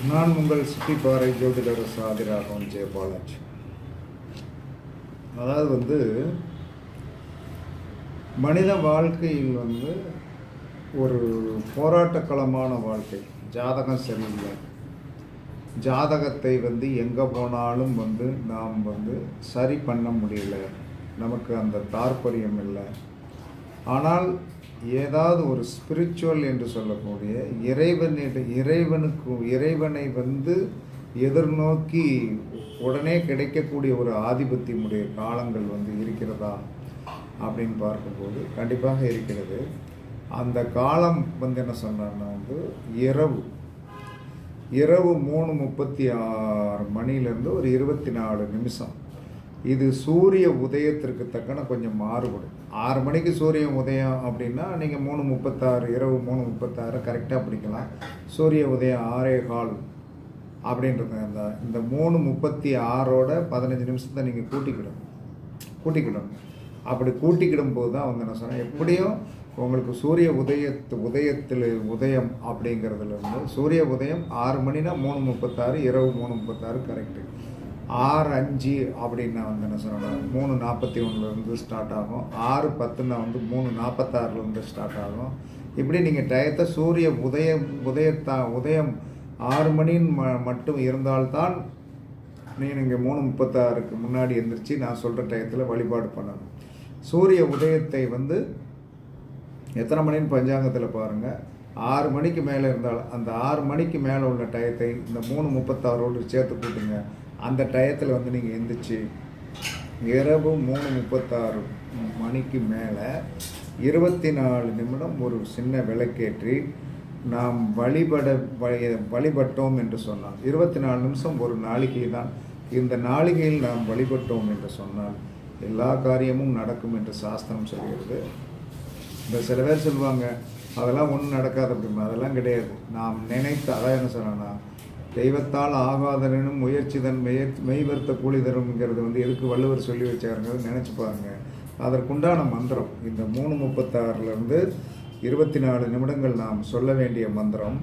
நான் உங்கள் சிட்டிப்பாறை ஜோதிடர் சாதிராகவும் ஜெயபாலாஜி. அதாவது மனித வாழ்க்கையில் ஒரு போராட்டக்களமான வாழ்க்கை. ஜாதகம் சரியில்லை, ஜாதகத்தை எங்கே போனாலும் நாம் சரி பண்ண முடியல, நமக்கு அந்த தாற்பயம் இல்லை. ஆனால் ஏதாவது ஒரு ஸ்பிரிச்சுவல் என்று சொல்லக்கூடிய இறைவனை எதிர்நோக்கி உடனே கிடைக்கக்கூடிய ஒரு ஆதிபத்தியமுடைய காலங்கள் இருக்கிறதா அப்படின்னு பார்க்கும்போது கண்டிப்பாக இருக்கிறது. அந்த காலம் என்ன சொன்னார்னா இரவு 3:36 மணிலேருந்து ஒரு 24 நிமிஷம். இது சூரிய உதயத்திற்கு தக்கன கொஞ்சம் மாறுபடும். 6 மணிக்கு சூரியன் உதயம் அப்படின்னா நீங்கள் 3:36 இரவு 3:36 கரெக்டாக பிடிக்கலாம். சூரிய உதயம் 6:15 அப்படின்றது இந்த 3:36ஓட 15 நிமிஷத்தை நீங்கள் கூட்டிக்கிடணும். அப்படி கூட்டிக்கிடும் போது தான் என்ன சொன்னேன், எப்படியும் உங்களுக்கு சூரிய உதயம் அப்படிங்கிறதுலேருந்து சூரிய உதயம் 6 மணினா 3:36, இரவு 3:36 கரெக்டு. 6:05 அப்படின்னா என்ன சொன்னேன் 3:41 ஸ்டார்ட் ஆகும். 6:10 3:46 ஸ்டார்ட் ஆகும். இப்படி நீங்கள் டயத்தை சூரிய உதயம் 6 மணின்னு மட்டும் இருந்தால்தான் நீங்கள் 3:36க்கு முன்னாடி எந்திரிச்சு நான் சொல்கிற டயத்தில் வழிபாடு பண்ணணும். சூரிய உதயத்தை எத்தனை மணின்னு பஞ்சாங்கத்தில் பாருங்கள். 6 மணிக்கு மேலே இருந்தால் அந்த 6 மணிக்கு மேலே உள்ள டயத்தை இந்த 3:36ஓடு சேர்த்து கூட்டுங்க. அந்த டயத்தில் நீங்கள் எந்திரிச்சு இரவு 3:36 மணிக்கு மேலே 24 நிமிடம் ஒரு சின்ன விளக்கேற்றி நாம் வழிபட்டோம் என்று சொன்னால் 24 நிமிஷம் ஒரு நாளிகை தான். இந்த நாளிகையில் நாம் வழிபட்டோம் என்று சொன்னால் எல்லா காரியமும் நடக்கும் என்று சாஸ்திரம் சொல்கிறது. இந்த சில பேர் சொல்லுவாங்க அதெல்லாம் ஒன்றும் நடக்காது அப்படிமா. அதெல்லாம் கிடையாது. நாம் நினைத்து அதான் என்ன சொன்னா, தெய்வத்தால் ஆகாதனும் முயற்சி தன் மெய்வர்த்த கூலி தரும்ங்கிறது எதுக்கு வள்ளுவர் சொல்லி வச்சாருங்கிறது நினச்சி பாருங்கள். அதற்குண்டான மந்திரம் இந்த 3:36லேருந்து 24 நிமிடங்கள் நாம் சொல்ல வேண்டிய மந்திரம்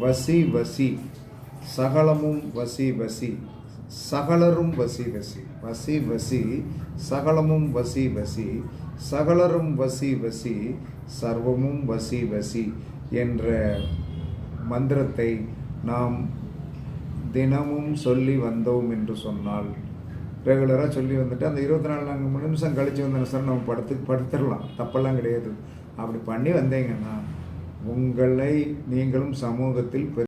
வசி வசி சகலமும் வசி வசி சகலரும் வசி வசி வசி வசி சகலமும் வசி வசி சகலரும் வசி வசி சர்வமும் வசி வசி என்ற மந்திரத்தை நாம் தினமும் சொல்லி வந்தோம் என்று சொன்னால், ரெகுலராக சொல்லி வந்துட்டு அந்த 24 நிமிஷம் கழித்து சார் நம்ம படுத்துடலாம், தப்பெல்லாம் கிடையாது. அப்படி பண்ணி வந்தீங்கன்னா உங்களை நீங்களும் சமூகத்தில்